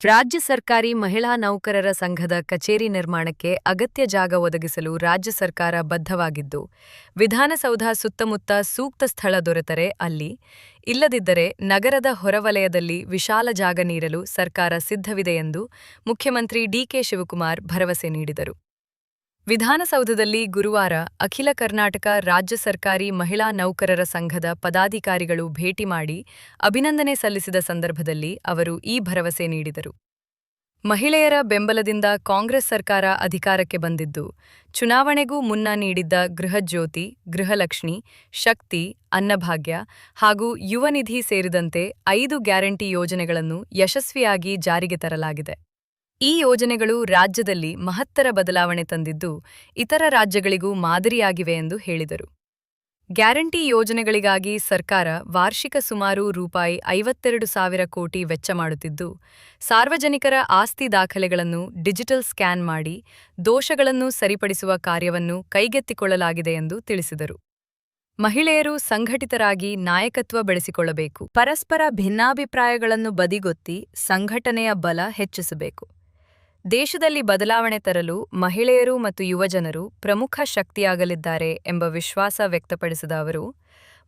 ರಾಜ್ಯ ಸರ್ಕಾರಿ ಮಹಿಳಾ ನೌಕರರ ಸಂಘದ ಕಚೇರಿ ನಿರ್ಮಾಣಕ್ಕೆ ಅಗತ್ಯ ಜಾಗ ಒದಗಿಸಲು ರಾಜ್ಯ ಸರ್ಕಾರ ಬದ್ಧವಾಗಿದ್ದು, ವಿಧಾನಸೌಧ ಸುತ್ತಮುತ್ತ ಸೂಕ್ತ ಸ್ಥಳ ದೊರೆತರೆ ಅಲ್ಲಿ, ಇಲ್ಲದಿದ್ದರೆ ನಗರದ ಹೊರವಲಯದಲ್ಲಿ ವಿಶಾಲ ಜಾಗ ನೀಡಲು ಸರ್ಕಾರ ಸಿದ್ಧವಿದೆ ಎಂದು ಮುಖ್ಯಮಂತ್ರಿ ಡಿಕೆ ಶಿವಕುಮಾರ್ ಭರವಸೆ ನೀಡಿದರು. ವಿಧಾನಸೌಧದಲ್ಲಿ ಗುರುವಾರ ಅಖಿಲ ಕರ್ನಾಟಕ ರಾಜ್ಯ ಸರ್ಕಾರಿ ಮಹಿಳಾ ನೌಕರರ ಸಂಘದ ಪದಾಧಿಕಾರಿಗಳು ಭೇಟಿ ಮಾಡಿ ಅಭಿನಂದನೆ ಸಲ್ಲಿಸಿದ ಸಂದರ್ಭದಲ್ಲಿ ಅವರು ಈ ಭರವಸೆ ನೀಡಿದರು. ಮಹಿಳೆಯರ ಬೆಂಬಲದಿಂದ ಕಾಂಗ್ರೆಸ್ ಸರ್ಕಾರ ಅಧಿಕಾರಕ್ಕೆ ಬಂದಿದ್ದು, ಚುನಾವಣೆಗೂ ಮುನ್ನ ನೀಡಿದ್ದ ಗೃಹಜ್ಯೋತಿ, ಗೃಹಲಕ್ಷ್ಮಿ, ಶಕ್ತಿ, ಅನ್ನಭಾಗ್ಯ ಹಾಗೂ ಯುವ ನಿಧಿ ಸೇರಿದಂತೆ 5 ಗ್ಯಾರಂಟಿ ಯೋಜನೆಗಳನ್ನು ಯಶಸ್ವಿಯಾಗಿ ಜಾರಿಗೆ ತರಲಾಗಿದೆ. ಈ ಯೋಜನೆಗಳು ರಾಜ್ಯದಲ್ಲಿ ಮಹತ್ತರ ಬದಲಾವಣೆ ತಂದಿದ್ದು, ಇತರ ರಾಜ್ಯಗಳಿಗೂ ಮಾದರಿಯಾಗಿವೆ ಎಂದು ಹೇಳಿದರು. ಗ್ಯಾರಂಟಿ ಯೋಜನೆಗಳಿಗಾಗಿ ಸರ್ಕಾರ ವಾರ್ಷಿಕ ಸುಮಾರು ₹52,000 ಕೋಟಿ ವೆಚ್ಚ ಮಾಡುತ್ತಿದ್ದು, ಸಾರ್ವಜನಿಕರ ಆಸ್ತಿ ದಾಖಲೆಗಳನ್ನು ಡಿಜಿಟಲ್ ಸ್ಕ್ಯಾನ್ ಮಾಡಿ ದೋಷಗಳನ್ನು ಸರಿಪಡಿಸುವ ಕಾರ್ಯವನ್ನು ಕೈಗೆತ್ತಿಕೊಳ್ಳಲಾಗಿದೆ ಎಂದು ತಿಳಿಸಿದರು. ಮಹಿಳೆಯರು ಸಂಘಟಿತರಾಗಿ ನಾಯಕತ್ವ ಬೆಳೆಸಿಕೊಳ್ಳಬೇಕು. ಪರಸ್ಪರ ಭಿನ್ನಾಭಿಪ್ರಾಯಗಳನ್ನು ಬದಿಗೊತ್ತಿ ಸಂಘಟನೆಯ ಬಲ ಹೆಚ್ಚಿಸಬೇಕು. ದೇಶದಲ್ಲಿ ಬದಲಾವಣೆ ತರಲು ಮಹಿಳೆಯರು ಮತ್ತು ಯುವಜನರು ಪ್ರಮುಖ ಶಕ್ತಿಯಾಗಲಿದ್ದಾರೆ ಎಂಬ ವಿಶ್ವಾಸ ವ್ಯಕ್ತಪಡಿಸಿದ ಅವರು,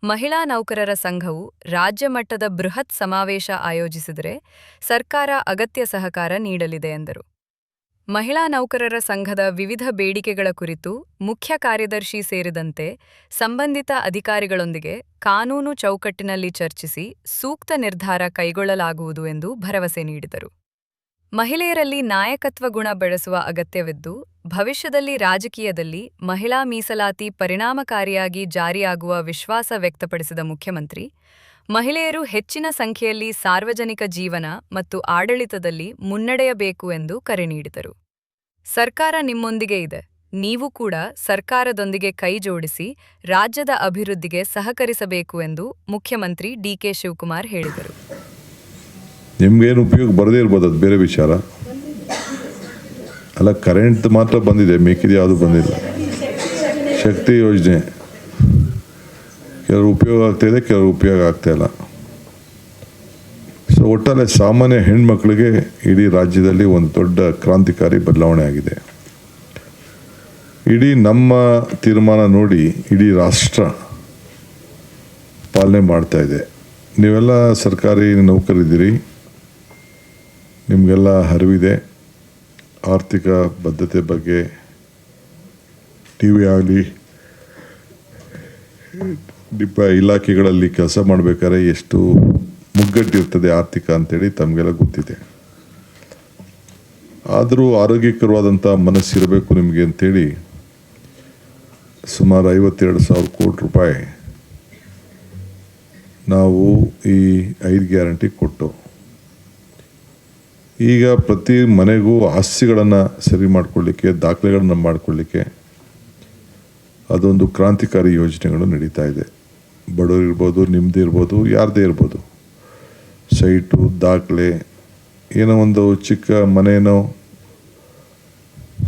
ಮಹಿಳಾ ನೌಕರರ ಸಂಘವು ರಾಜ್ಯ ಮಟ್ಟದ ಬೃಹತ್ ಸಮಾವೇಶ ಆಯೋಜಿಸಿದರೆ ಸರ್ಕಾರ ಅಗತ್ಯ ಸಹಕಾರ ನೀಡಲಿದೆ ಎಂದರು. ಮಹಿಳಾ ನೌಕರರ ಸಂಘದ ವಿವಿಧ ಬೇಡಿಕೆಗಳ ಕುರಿತು ಮುಖ್ಯ ಕಾರ್ಯದರ್ಶಿ ಸೇರಿದಂತೆ ಸಂಬಂಧಿತ ಅಧಿಕಾರಿಗಳೊಂದಿಗೆ ಕಾನೂನು ಚೌಕಟ್ಟಿನಲ್ಲಿ ಚರ್ಚಿಸಿ ಸೂಕ್ತ ನಿರ್ಧಾರ ಕೈಗೊಳ್ಳಲಾಗುವುದು ಎಂದು ಭರವಸೆ ನೀಡಿದರು. ಮಹಿಳೆಯರಲ್ಲಿ ನಾಯಕತ್ವ ಗುಣ ಬೆಳೆಸುವ ಅಗತ್ಯವಿದ್ದು, ಭವಿಷ್ಯದಲ್ಲಿ ರಾಜಕೀಯದಲ್ಲಿ ಮಹಿಳಾ ಮೀಸಲಾತಿ ಪರಿಣಾಮಕಾರಿಯಾಗಿ ಜಾರಿಯಾಗುವ ವಿಶ್ವಾಸ ವ್ಯಕ್ತಪಡಿಸಿದ ಮುಖ್ಯಮಂತ್ರಿ, ಮಹಿಳೆಯರು ಹೆಚ್ಚಿನ ಸಂಖ್ಯೆಯಲ್ಲಿ ಸಾರ್ವಜನಿಕ ಜೀವನ ಮತ್ತು ಆಡಳಿತದಲ್ಲಿ ಮುನ್ನಡೆಯಬೇಕು ಎಂದು ಕರೆ ನೀಡಿದರು. ಸರ್ಕಾರ ನಿಮ್ಮೊಂದಿಗೆ ಇದೆ. ನೀವು ಕೂಡ ಸರ್ಕಾರದೊಂದಿಗೆ ಕೈಜೋಡಿಸಿ ರಾಜ್ಯದ ಅಭಿವೃದ್ಧಿಗೆ ಸಹಕರಿಸಬೇಕು ಎಂದು ಮುಖ್ಯಮಂತ್ರಿ ಡಿಕೆ ಶಿವಕುಮಾರ್ ಹೇಳಿದರು. ನಿಮ್ಗೇನು ಉಪಯೋಗ ಬರದೇ ಇರ್ಬೋದು, ಅದು ಬೇರೆ ವಿಚಾರ ಅಲ್ಲ. ಕರೆಂಟ್ ಮಾತ್ರ ಬಂದಿದೆ, ಮಿಕ್ಕಿದ ಯಾವುದು ಬಂದಿಲ್ಲ. ಶಕ್ತಿ ಯೋಜನೆ ಕೆಲವರು ಉಪಯೋಗ ಆಗ್ತಾಯಿದೆ, ಕೆಲವರು ಉಪಯೋಗ ಆಗ್ತಾಯಿಲ್ಲ. ಸೊ ಒಟ್ಟಲ್ಲಿ ಸಾಮಾನ್ಯ ಹೆಣ್ಮಕ್ಳಿಗೆ ಇಡೀ ರಾಜ್ಯದಲ್ಲಿ ಒಂದು ದೊಡ್ಡ ಕ್ರಾಂತಿಕಾರಿ ಬದಲಾವಣೆ ಆಗಿದೆ. ಇಡೀ ನಮ್ಮ ತೀರ್ಮಾನ ನೋಡಿ ಇಡೀ ರಾಷ್ಟ್ರ ಪಾಲನೆ ಮಾಡ್ತಾಯಿದೆ. ನೀವೆಲ್ಲ ಸರ್ಕಾರಿ ನೌಕರಿದ್ದೀರಿ, ನಿಮಗೆಲ್ಲ ಅರಿವಿದೆ. ಆರ್ಥಿಕ ಬದ್ಧತೆ ಬಗ್ಗೆ ಟಿವಿ ಆಗಲಿ ಇಲಾಖೆಗಳಲ್ಲಿ ಕೆಲಸ ಮಾಡಬೇಕಾದ್ರೆ ಎಷ್ಟು ಮುಗ್ಗಟ್ಟಿರ್ತದೆ ಆರ್ಥಿಕ ಅಂತೇಳಿ ತಮಗೆಲ್ಲ ಗೊತ್ತಿದೆ. ಆದರೂ ಆರೋಗ್ಯಕರವಾದಂಥ ಮನಸ್ಸಿರಬೇಕು ನಿಮಗೆ ಅಂಥೇಳಿ ಸುಮಾರು 52,000 ಕೋಟಿ ರೂಪಾಯಿ ನಾವು ಈ 5 ಗ್ಯಾರಂಟಿ ಕೊಟ್ಟು, ಈಗ ಪ್ರತಿ ಮನೆಗೂ ಆಸ್ತಿಗಳನ್ನು ಸರಿ ಮಾಡಿಕೊಳ್ಳಿಕ್ಕೆ, ದಾಖಲೆಗಳನ್ನು ಮಾಡಿಕೊಳ್ಳಿಕ್ಕೆ ಅದೊಂದು ಕ್ರಾಂತಿಕಾರಿ ಯೋಜನೆಗಳು ನಡೀತಾ ಇದೆ. ಬಡವರು ಇರ್ಬೋದು, ನಿಮ್ಮದೇ ಇರ್ಬೋದು, ಯಾರದೇ ಇರ್ಬೋದು, ಸೈಟು ದಾಖಲೆ, ಏನೋ ಒಂದು ಚಿಕ್ಕ ಮನೇನೋ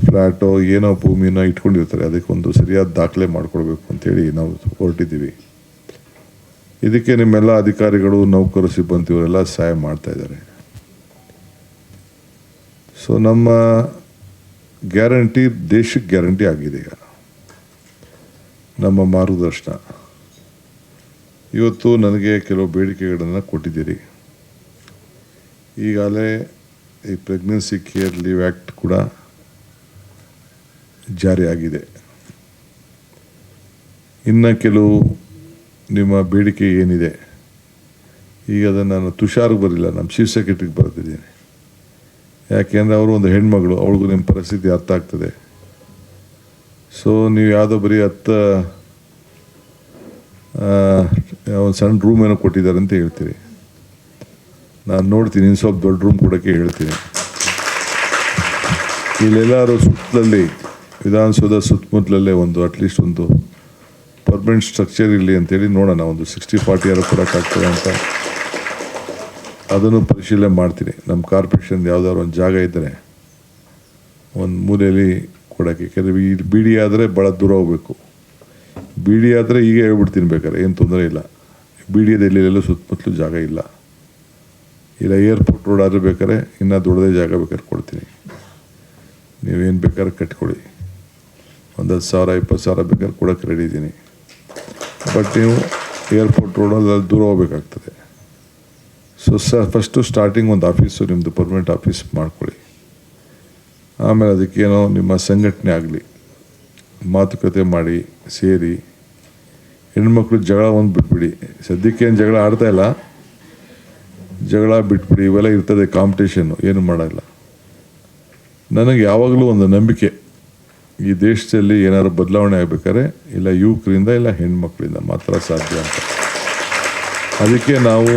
ಫ್ಲ್ಯಾಟೋ ಏನೋ ಭೂಮಿನೋ ಇಟ್ಕೊಂಡಿರ್ತಾರೆ, ಅದಕ್ಕೊಂದು ಸರಿಯಾದ ದಾಖಲೆ ಮಾಡಿಕೊಡ್ಬೇಕು ಅಂತೇಳಿ ನಾವು ಹೊರಟಿದ್ದೀವಿ. ಇದಕ್ಕೆ ನಿಮ್ಮೆಲ್ಲ ಅಧಿಕಾರಿಗಳು, ನೌಕರ ಸಿಬ್ಬಂದಿಯವರೆಲ್ಲ ಸಹಾಯ ಮಾಡ್ತಾಯಿದ್ದಾರೆ. ಸೊ ನಮ್ಮ ಗ್ಯಾರಂಟಿ ದೇಶಕ್ಕೆ ಗ್ಯಾರಂಟಿ ಆಗಿದೆ. ಈಗ ನಮ್ಮ ಮಾರ್ಗದರ್ಶನ ಇವತ್ತು ನನಗೆ ಕೆಲವು ಬೇಡಿಕೆಗಳನ್ನು ಕೊಟ್ಟಿದ್ದೀರಿ. ಈಗಾಗಲೇ ಈ ಪ್ರೆಗ್ನೆನ್ಸಿ ಕೇರ್ ಲೀವ್ ಆ್ಯಕ್ಟ್ ಕೂಡ ಜಾರಿಯಾಗಿದೆ. ಇನ್ನು ಕೆಲವು ನಿಮ್ಮ ಬೇಡಿಕೆ ಏನಿದೆ, ಈಗ ಅದನ್ನು ನಾನು ತುಷಾರ್ಗೆ ಬರಲಿಲ್ಲ, ನಮ್ಮ ಚೀಫ್ ಸೆಕ್ರೆಟರಿಗೆ ಬರೆದಿದ್ದೀನಿ. ಯಾಕೆಂದರೆ ಅವರು ಒಂದು ಹೆಣ್ಮಗಳು, ಅವಳಿಗೂ ನಿಮ್ಮ ಪರಿಸ್ಥಿತಿ ಅರ್ಥ ಆಗ್ತದೆ. ಸೊ ನೀವು ಯಾವುದೋ ಬರೀ ಒಂದು ಸಣ್ಣ ರೂಮ್ ಏನೋ ಕೊಟ್ಟಿದ್ದಾರೆ ಅಂತ ಹೇಳ್ತೀರಿ. ನಾನು ನೋಡ್ತೀನಿ, ಇನ್ನು ಸ್ವಲ್ಪ ದೊಡ್ಡ ರೂಮ್ ಕೊಡೋಕ್ಕೆ ಹೇಳ್ತೀನಿ. ಇಲ್ಲೆಲ್ಲರೂ ಸುತ್ತಲಲ್ಲಿ ವಿಧಾನಸೌಧ ಸುತ್ತಮುತ್ತಲಲ್ಲೇ ಒಂದು ಅಟ್ಲೀಸ್ಟ್ ಒಂದು ಪರ್ಮನೆಂಟ್ ಸ್ಟ್ರಕ್ಚರ್ ಇರಲಿ ಅಂತೇಳಿ ನೋಡೋಣ. ಒಂದು 60-40 ಯಾರು ಕೊಡೋಕ್ಕಾಗ್ತದೆ ಅಂತ ಅದನ್ನು ಪರಿಶೀಲನೆ ಮಾಡ್ತೀನಿ. ನಮ್ಮ ಕಾರ್ಪೊರೇಷನ್ ಯಾವುದಾದ್ರು ಒಂದು ಜಾಗ ಇದ್ದರೆ ಒಂದು ಮೂಲೆಯಲ್ಲಿ ಕೊಡೋಕ್ಕೆ. ಕೆಲವು ಈ ಬಿಡಿ ಆದರೆ ಭಾಳ ದೂರ ಹೋಗಬೇಕು. ಬಿಡಿ ಆದರೆ ಈಗ ಹೇಳ್ಬಿಡ್ತೀನಿ, ಬೇಕಾದ್ರೆ ಏನು ತೊಂದರೆ ಇಲ್ಲ. ಬಿಡಿಯದೆಲ್ಲೆಲ್ಲೂ ಸುತ್ತಮುತ್ತಲೂ ಜಾಗ ಇಲ್ಲ. ಇಲ್ಲ ಏರ್ಪೋರ್ಟ್ ರೋಡ್ ಆದರೂ ಬೇಕಾದ್ರೆ ಇನ್ನೂ ದೊಡ್ಡದೇ ಜಾಗ ಬೇಕಾದ್ರೆ ಕೊಡ್ತೀನಿ, ನೀವೇನು ಬೇಕಾದ್ರೆ ಕಟ್ಕೊಳ್ಳಿ, ಒಂದು 10,000 20,000 ಬೇಕಾದ್ರೆ ಕೊಡೋಕ್ಕೆ ರೆಡಿ ಇದ್ದೀನಿ. ಬಟ್ ನೀವು ಏರ್ಪೋರ್ಟ್ ರೋಡಲ್ಲಿ ದೂರ ಹೋಗ್ಬೇಕಾಗ್ತದೆ. ಸೊ ಫಸ್ಟು ಸ್ಟಾರ್ಟಿಂಗ್ ಒಂದು ಆಫೀಸು ನಿಮ್ಮದು ಪರ್ಮನೆಂಟ್ ಆಫೀಸ್ ಮಾಡ್ಕೊಳ್ಳಿ. ಆಮೇಲೆ ಅದಕ್ಕೇನೋ ನಿಮ್ಮ ಸಂಘಟನೆ ಆಗಲಿ, ಮಾತುಕತೆ ಮಾಡಿ ಸೇರಿ. ಹೆಣ್ಮಕ್ಳು ಜಗಳ ಒಂದು ಬಿಟ್ಬಿಡಿ, ಸದ್ಯಕ್ಕೇನು ಜಗಳ ಆಡ್ತಾಯಿಲ್ಲ, ಜಗಳ ಬಿಟ್ಬಿಡಿ. ಇವೆಲ್ಲ ಇರ್ತದೆ ಕಾಂಪಿಟೇಷನ್ನು, ಏನು ಮಾಡೋಲ್ಲ. ನನಗೆ ಯಾವಾಗಲೂ ಒಂದು ನಂಬಿಕೆ, ಈ ದೇಶದಲ್ಲಿ ಏನಾದ್ರು ಬದಲಾವಣೆ ಆಗಬೇಕಾದ್ರೆ ಇಲ್ಲ ಯುವಕರಿಂದ ಇಲ್ಲ ಹೆಣ್ಮಕ್ಳಿಂದ ಮಾತ್ರ ಸಾಧ್ಯ ಅಂತ. ಅದಕ್ಕೆ ನಾವು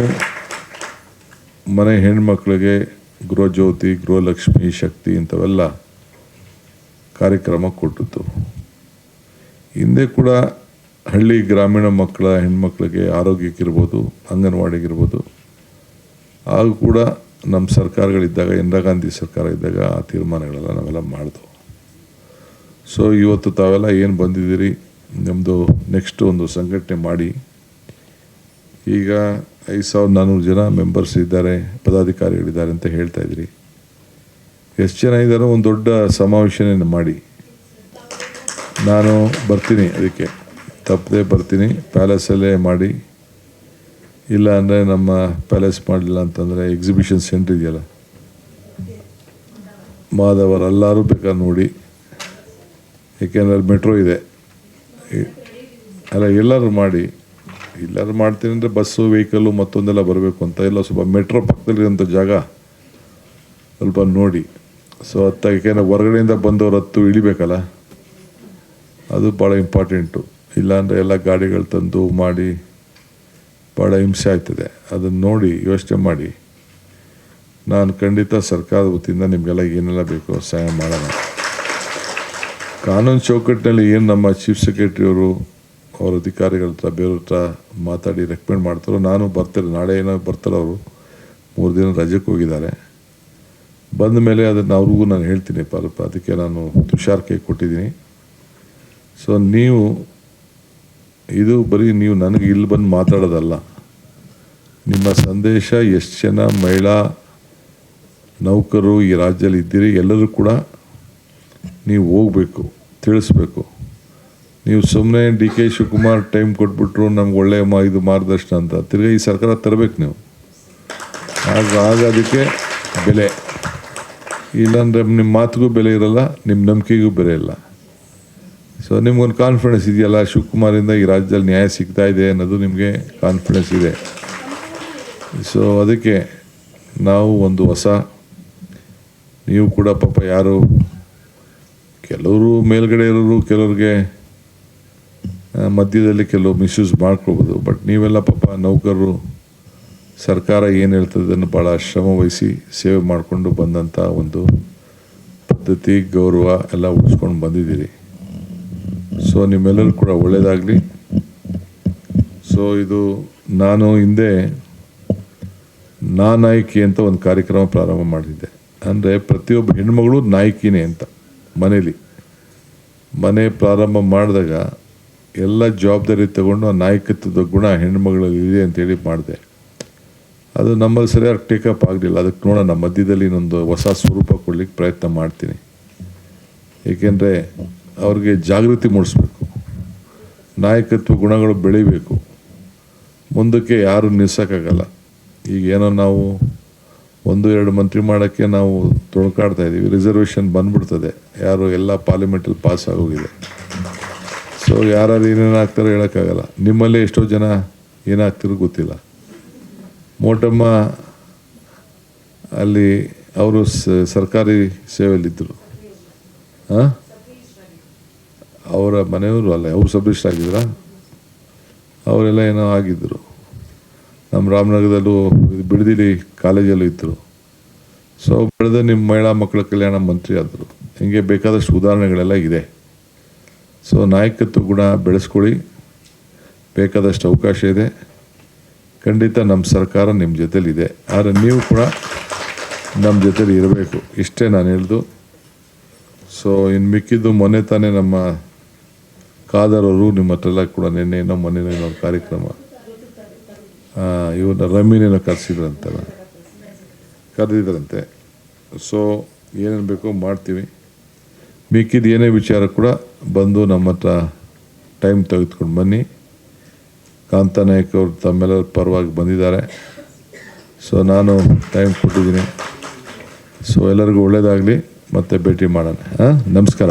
ಮನೆ ಹೆಣ್ಮಕ್ಳಿಗೆ ಗೃಹಜ್ಯೋತಿ, ಗೃಹಲಕ್ಷ್ಮಿ, ಶಕ್ತಿ ಇಂಥವೆಲ್ಲ ಕಾರ್ಯಕ್ರಮ ಕೊಟ್ಟಿದ್ದು. ಹಿಂದೆ ಕೂಡ ಹಳ್ಳಿ ಗ್ರಾಮೀಣ ಮಕ್ಕಳ ಹೆಣ್ಮಕ್ಳಿಗೆ ಆರೋಗ್ಯಕ್ಕಿರ್ಬೋದು, ಅಂಗನವಾಡಿಗಿರ್ಬೋದು, ಆಗ ಕೂಡ ನಮ್ಮ ಸರ್ಕಾರಗಳಿದ್ದಾಗ, ಇಂದಿರಾ ಗಾಂಧಿ ಸರ್ಕಾರ ಇದ್ದಾಗ ಆ ತೀರ್ಮಾನಗಳೆಲ್ಲ ನಾವೆಲ್ಲ ಮಾಡಿದ್ವು. ಸೊ ಇವತ್ತು ತಾವೆಲ್ಲ ಏನು ಬಂದಿದ್ದೀರಿ, ನಮ್ಮದು ನೆಕ್ಸ್ಟ್ ಒಂದು ಸಂಘಟನೆ ಮಾಡಿ. ಈಗ 5,400 ಜನ ಮೆಂಬರ್ಸ್ ಇದ್ದಾರೆ, ಪದಾಧಿಕಾರಿಗಳಿದ್ದಾರೆ ಅಂತ ಹೇಳ್ತಾ ಇದ್ರಿ. ಎಷ್ಟು ಜನ ಇದ್ದಾರೋ ಒಂದು ದೊಡ್ಡ ಸಮಾವೇಶನ ಮಾಡಿ. ನಾನು ಬರ್ತೀನಿ, ಅದಕ್ಕೆ ತಪ್ಪದೆ ಬರ್ತೀನಿ. ಪ್ಯಾಲೇಸಲ್ಲೇ ಮಾಡಿ, ಇಲ್ಲ ಅಂದರೆ ನಮ್ಮ ಪ್ಯಾಲೇಸ್ ಮಾಡಲಿಲ್ಲ ಅಂತಂದರೆ ಎಕ್ಸಿಬಿಷನ್ ಸೆಂಟ್ರ್ ಇದೆಯಲ್ಲ ಮಾಧವರ, ಎಲ್ಲರೂ ಬೇಕಾದ್ರೆ ನೋಡಿ. ಏಕೆಂದರೆ ಮೆಟ್ರೋ ಇದೆ, ಅಲ್ಲ ಎಲ್ಲರೂ ಮಾಡಿ. ಎಲ್ಲರೂ ಮಾಡ್ತೀನಿ ಅಂದರೆ ಬಸ್ಸು, ವೆಹಿಕಲ್ಲು ಮತ್ತೊಂದೆಲ್ಲ ಬರಬೇಕು ಅಂತ ಎಲ್ಲ ಸ್ವಲ್ಪ ಮೆಟ್ರೋ ಪಕ್ಕದಲ್ಲಿರೋಂಥ ಜಾಗ ಸ್ವಲ್ಪ ನೋಡಿ. ಸೊ ಏಕೆಂದರೆ ಹೊರಗಡೆಯಿಂದ ಬಂದವರು ಇಳಿಬೇಕಲ್ಲ, ಅದು ಭಾಳ ಇಂಪಾರ್ಟೆಂಟು. ಇಲ್ಲಾಂದರೆ ಎಲ್ಲ ಗಾಡಿಗಳು ತಂದು ಮಾಡಿ ಭಾಳ ಹಿಂಸೆ ಆಗ್ತದೆ. ಅದನ್ನು ನೋಡಿ ಯೋಚನೆ ಮಾಡಿ. ನಾನು ಖಂಡಿತ ಸರ್ಕಾರದ ವತಿಯಿಂದ ನಿಮಗೆಲ್ಲ ಏನೆಲ್ಲ ಬೇಕೋ ಸಹಾಯ ಮಾಡೋಣ. ಕಾನೂನು ಚೌಕಟ್ಟಿನಲ್ಲಿ ಏನು ನಮ್ಮ ಚೀಫ್ ಸೆಕ್ರೆಟರಿಯವರು ಅವ್ರ ಅಧಿಕಾರಿಗಳ ಹತ್ರ ಬೇರೆಯವ್ರ ಹತ್ರ ಮಾತಾಡಿ ರೆಕಮೆಂಡ್ ಮಾಡ್ತಾರೋ, ನಾನು ಬರ್ತಾರೆ. ನಾಳೆ ಏನೋ ಬರ್ತಾರೆ ಅವರು, 3 ದಿನ ರಜೆಗೆ ಹೋಗಿದ್ದಾರೆ. ಬಂದ ಮೇಲೆ ಅದನ್ನು ಅವ್ರಿಗೂ ನಾನು ಹೇಳ್ತೀನಿ ಪಾಲಪ್ಪ. ಅದಕ್ಕೆ ನಾನು ತುಷಾರ್ ಕೈ ಕೊಟ್ಟಿದ್ದೀನಿ. ಸೊ ನೀವು ಇದು ಬರೀ ನೀವು ನನಗೆ ಇಲ್ಲಿ ಬಂದು ಮಾತಾಡೋದಲ್ಲ, ನಿಮ್ಮ ಸಂದೇಶ ಎಷ್ಟು ಜನ ಮಹಿಳಾ ನೌಕರರು ಈ ರಾಜ್ಯದಲ್ಲಿ ಇದ್ದೀರಿ ಎಲ್ಲರೂ ಕೂಡ ನೀವು ಹೋಗಬೇಕು, ತಿಳಿಸ್ಬೇಕು. ನೀವು ಸುಮ್ಮನೆ DK ಶಿವಕುಮಾರ್ ಟೈಮ್ ಕೊಟ್ಬಿಟ್ರು ನಮ್ಗೆ ಒಳ್ಳೆಯ ಇದು ಮಾರ್ಗದರ್ಶನ ಅಂತ ತಿರ್ಗಿ ಈ ಸರ್ಕಾರ ತರಬೇಕು ನೀವು. ಆಗ ಅದಕ್ಕೆ ಬೆಲೆ. ಇಲ್ಲಾಂದರೆ ನಿಮ್ಮ ಮಾತಿಗೂ ಬೆಲೆ ಇರಲ್ಲ, ನಿಮ್ಮ ನಂಬಿಕೆಗೂ ಬೆಲೆ ಇಲ್ಲ. ಸೊ ನಿಮ್ಗೊಂದು ಕಾನ್ಫಿಡೆನ್ಸ್ ಇದೆಯಲ್ಲ, ಶಿವಕುಮಾರಿಂದ ಈ ರಾಜ್ಯದಲ್ಲಿ ನ್ಯಾಯ ಸಿಗ್ತಾ ಇದೆ ಅನ್ನೋದು ನಿಮಗೆ ಕಾನ್ಫಿಡೆನ್ಸ್ ಇದೆ. ಸೊ ಅದಕ್ಕೆ ನಾವು ಒಂದು ಹೊಸ, ನೀವು ಕೂಡ ಪಾಪ ಯಾರು ಕೆಲವರು ಮೇಲ್ಗಡೆ ಇರೋರು, ಕೆಲವ್ರಿಗೆ ಮಧ್ಯದಲ್ಲಿ ಕೆಲವು ಮಿಸ್ಯೂಸ್ ಮಾಡ್ಕೊಳ್ಬೋದು. ಬಟ್ ನೀವೆಲ್ಲ ಪಾಪ ನೌಕರರು, ಸರ್ಕಾರ ಏನು ಹೇಳ್ತದೆ ಅದನ್ನು ಭಾಳ ಶ್ರಮ ವಹಿಸಿ ಸೇವೆ ಮಾಡಿಕೊಂಡು ಬಂದಂಥ ಒಂದು ಪದ್ಧತಿ, ಗೌರವ ಎಲ್ಲ ಉಳಿಸ್ಕೊಂಡು ಬಂದಿದ್ದೀರಿ. ಸೊ ನಿಮ್ಮೆಲ್ಲರೂ ಕೂಡ ಒಳ್ಳೆಯದಾಗಲಿ. ಸೊ ಇದು ನಾನು ಹಿಂದೆ ನಾಯಕಿ ಅಂತ ಒಂದು ಕಾರ್ಯಕ್ರಮ ಪ್ರಾರಂಭ ಮಾಡಿದ್ದೆ. ಅಂದರೆ ಪ್ರತಿಯೊಬ್ಬ ಹೆಣ್ಮಗಳು ನಾಯಕಿನೇ ಅಂತ ಮನೇಲಿ. ಮನೆ ಪ್ರಾರಂಭ ಮಾಡಿದಾಗ ಎಲ್ಲ ಜವಾಬ್ದಾರಿ ತಗೊಂಡು ಆ ನಾಯಕತ್ವದ ಗುಣ ಹೆಣ್ಮಗಳಲ್ಲಿ ಇದೆ ಅಂತೇಳಿ ಮಾಡಿದೆ. ಅದು ನಮ್ಮಲ್ಲಿ ಸರಿಯಾಗಿ ಟೇಕಪ್ ಆಗಲಿಲ್ಲ. ಅದಕ್ಕೆ ನೋಡೋಣ, ಮಧ್ಯದಲ್ಲಿ ಇನ್ನೊಂದು ಹೊಸ ಸ್ವರೂಪ ಕೊಡಲಿಕ್ಕೆ ಪ್ರಯತ್ನ ಮಾಡ್ತೀನಿ. ಏಕೆಂದರೆ ಅವ್ರಿಗೆ ಜಾಗೃತಿ ಮೂಡಿಸ್ಬೇಕು, ನಾಯಕತ್ವ ಗುಣಗಳು ಬೆಳಿಬೇಕು. ಮುಂದಕ್ಕೆ ಯಾರು ನಿಲ್ಸೋಕ್ಕಾಗಲ್ಲ. ಈಗ ಏನೋ ನಾವು 1-2 ಮಂತ್ರಿ ಮಾಡೋಕ್ಕೆ ನಾವು ತೊಳ್ಕಾಡ್ತಾ ಇದ್ದೀವಿ. ರಿಸರ್ವೇಷನ್ ಬಂದ್ಬಿಡ್ತದೆ, ಯಾರು ಎಲ್ಲ ಪಾರ್ಲಿಮೆಂಟಲ್ಲಿ ಪಾಸ್ ಆಗೋಗಿದೆ. ಸೊ ಯಾರು ಏನೇನಾಗ್ತಾರೋ ಹೇಳೋಕ್ಕಾಗಲ್ಲ. ನಿಮ್ಮಲ್ಲೇ ಎಷ್ಟೋ ಜನ ಏನಾಗ್ತಿರೋ ಗೊತ್ತಿಲ್ಲ. ಮೋಟಮ್ಮ ಅಲ್ಲಿ ಅವರು ಸರ್ಕಾರಿ ಸೇವೆಯಲ್ಲಿದ್ದರು. ಅವರ ಮನೆಯವರು ಅಲ್ಲ, ಅವರು ಸಬ್ ರಿಜಿಸ್ಟ್ರ್ ಆಗಿದ್ರ, ಅವರೆಲ್ಲ ಏನೋ ಆಗಿದ್ದರು. ನಮ್ಮ ರಾಮನಗರದಲ್ಲೂ ಬಿಡದಿಲಿ ಕಾಲೇಜಲ್ಲೂ ಇದ್ದರು. ಸೊ ಬೆಳೆದ ನಿಮ್ಮ ಮಹಿಳಾ ಮಕ್ಕಳ ಕಲ್ಯಾಣ ಮಂತ್ರಿ ಆದರು. ಹಿಂಗೆ ಬೇಕಾದಷ್ಟು ಉದಾಹರಣೆಗಳೆಲ್ಲ ಇದೆ. ಸೊ ನಾಯಕತ್ವ ಗುಣ ಬೆಳೆಸ್ಕೊಳ್ಳಿ, ಬೇಕಾದಷ್ಟು ಅವಕಾಶ ಇದೆ. ಖಂಡಿತ ನಮ್ಮ ಸರ್ಕಾರ ನಿಮ್ಮ ಜೊತೆಲಿದೆ. ಆದರೆ ನೀವು ಕೂಡ ನಮ್ಮ ಜೊತೆಲಿ ಇರಬೇಕು. ಇಷ್ಟೇ ನಾನು ಹೇಳ್ದು. ಸೊ ಇನ್ನು ಮಿಕ್ಕಿದ್ದು ಮೊನ್ನೆ ತಾನೇ ನಮ್ಮ ಕಾದರವರು ನಿಮ್ಮ ಹತ್ರ ಎಲ್ಲ ಕೂಡ ನಿನ್ನೆ ಮೊನ್ನೆ ಕಾರ್ಯಕ್ರಮ ಇವ್ರನ್ನ ರಮ್ಮಿನೇನೋ ಕರೆಸಿದ್ರಂತಲ್ಲ. ಕರೆದಿದ್ದಾರಂತೆ. ಸೊ ಏನೇನು ಬೇಕೋ ಮಾಡ್ತೀವಿ. ಮಿಕ್ಕಿದ ಏನೇ ವಿಚಾರ ಕೂಡ ಬಂದು ನಮ್ಮ ಹತ್ರ ಟೈಮ್ ತೆಗೆದುಕೊಂಡು ಬನ್ನಿ. ಕಾಂತನಾಯಕ್ ಅವರು ತಮ್ಮೆಲ್ಲರ ಪರವಾಗಿ ಬಂದಿದ್ದಾರೆ. ಸೊ ನಾನು ಟೈಮ್ ಕೊಟ್ಟಿದ್ದೀನಿ. ಸೊ ಎಲ್ಲರಿಗೂ ಒಳ್ಳೆಯದಾಗಲಿ, ಮತ್ತೆ ಭೇಟಿ ಮಾಡೋಣ. ನಮಸ್ಕಾರ.